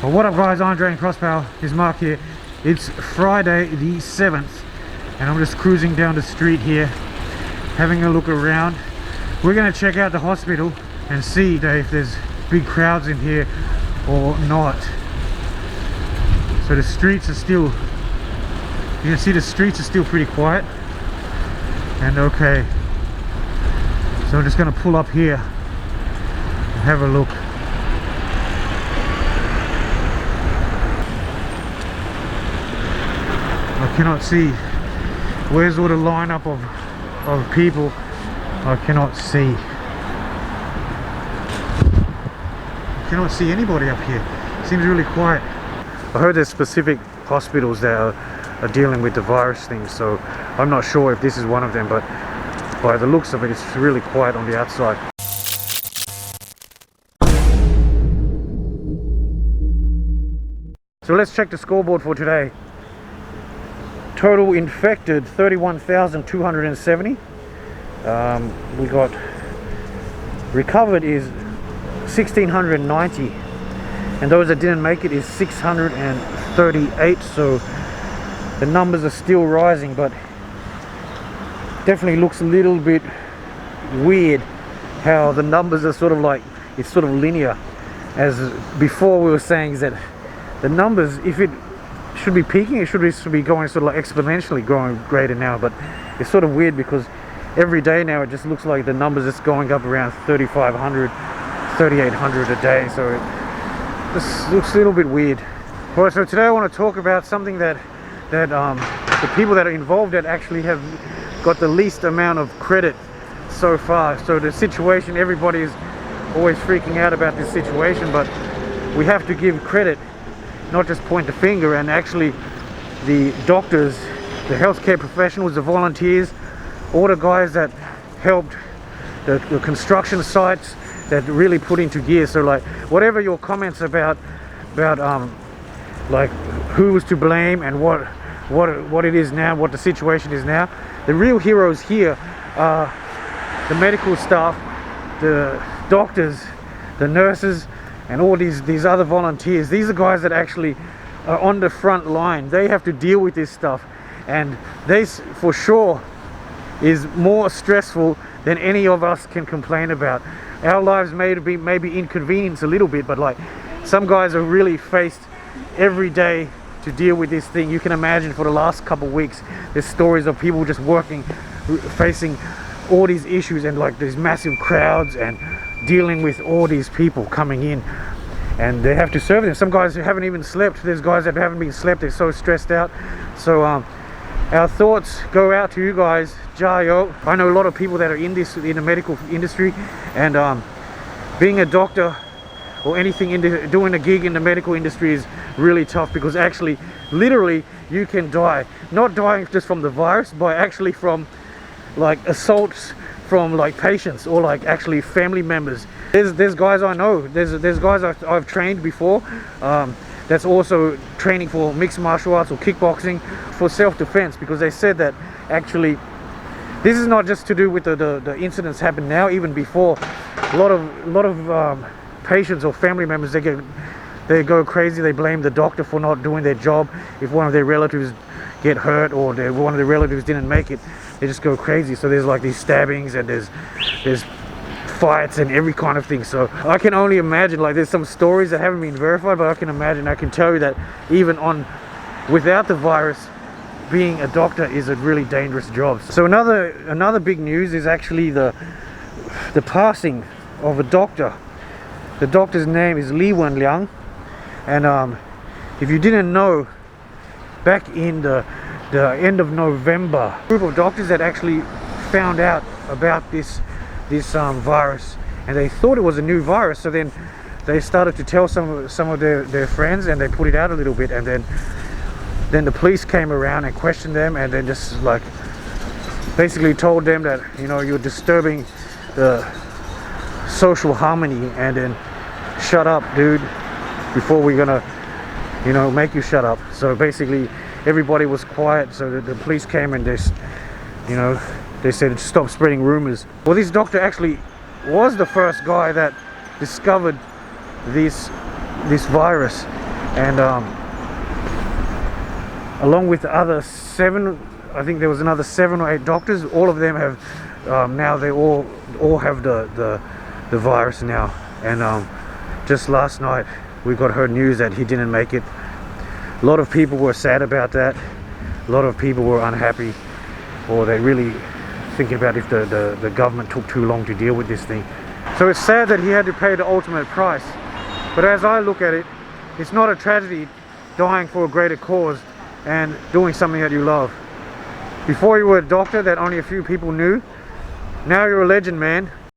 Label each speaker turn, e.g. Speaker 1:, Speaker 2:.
Speaker 1: Well, what up guys, Andre and Crosspower is Mark here. It's Friday the 7th and I'm just cruising down the street here, having a look around. We're going to check out the hospital and see if there's big crowds in here or not. So the streets are still, you can see the streets are still pretty quiet. And okay, so I'm just going to pull up here and have a look. I cannot see. Where's all the lineup of people? I cannot see. I cannot see anybody up here. Seems really quiet. I heard there's specific hospitals that are dealing with the virus thing, so I'm not sure if this is one of them, but by the looks of it, it's really quiet on the outside. So let's check the scoreboard for today. Total infected 31,270. We got recovered is 1,690, and those that didn't make it is 638. So the numbers are still rising, but definitely looks a little bit weird how the numbers are sort of like, it's sort of linear. As before we were saying, is that the numbers, if it should be peaking, it should be going sort of like exponentially growing greater now, but it's sort of weird because every day now it just looks like the numbers is going up around 3,500 3,800 a day, so this looks a little bit weird. Alright, so today I want to talk about something that the people that are involved that actually have got the least amount of credit so far. So the situation, everybody is always freaking out about this situation, but we have to give credit, not just point the finger. And actually the doctors, the healthcare professionals, the volunteers, all the guys that helped the construction sites that really put into gear. So like whatever your comments about like who was to blame and what it is now, what the situation is now, the real heroes here are the medical staff, the doctors, the nurses, and all these other volunteers. These are guys that actually are on the front line. They have to deal with this stuff, and this for sure is more stressful than any of us can complain about. Our lives may be inconvenienced a little bit, but like some guys are really faced every day to deal with this thing. You can imagine for the last couple of weeks there's stories of people just working, facing all these issues and like these massive crowds and dealing with all these people coming in, and they have to serve them. Some guys haven't even slept. There's guys that haven't been slept. They're so stressed out. So our thoughts go out to you guys. Jayo. I know a lot of people that are in the medical industry, and being a doctor or anything doing a gig in the medical industry is really tough, because actually literally you can die, not dying just from the virus, but actually from like assaults from like patients or like actually family members. There's guys I know, there's guys I've trained before, that's also training for mixed martial arts or kickboxing for self-defense, because they said that actually this is not just to do with the incidents happen now. Even before, a lot of patients or family members, they go crazy. They blame the doctor for not doing their job. If one of their relatives get hurt or one of their relatives didn't make it, they just go crazy. So there's like these stabbings and there's fights and every kind of thing. So I can only imagine, like there's some stories that haven't been verified, but I can tell you that even without the virus, being a doctor is a really dangerous job. So another big news is actually the passing of a doctor. The doctor's name is Li Wenliang, and if you didn't know, back in the end of November, a group of doctors that actually found out about this virus, and they thought it was a new virus. So then they started to tell some of their friends, and they put it out a little bit, and then the police came around and questioned them, and then just like basically told them that, you know, you're disturbing the social harmony, and then shut up, dude, before we're gonna, you know, make you shut up. So basically everybody was quiet. So the police came and they said stop spreading rumors. Well, this doctor actually was the first guy that discovered this virus, and along with the other 7, I think there was another 7 or 8 doctors. All of them have now they all have the virus now. And just last night we heard news that he didn't make it. A lot of people were sad about that. A lot of people were unhappy, or they really thinking about if the government took too long to deal with this thing. So it's sad that he had to pay the ultimate price. But as I look at it, it's not a tragedy dying for a greater cause and doing something that you love. Before you were a doctor that only a few people knew, now you're a legend, man.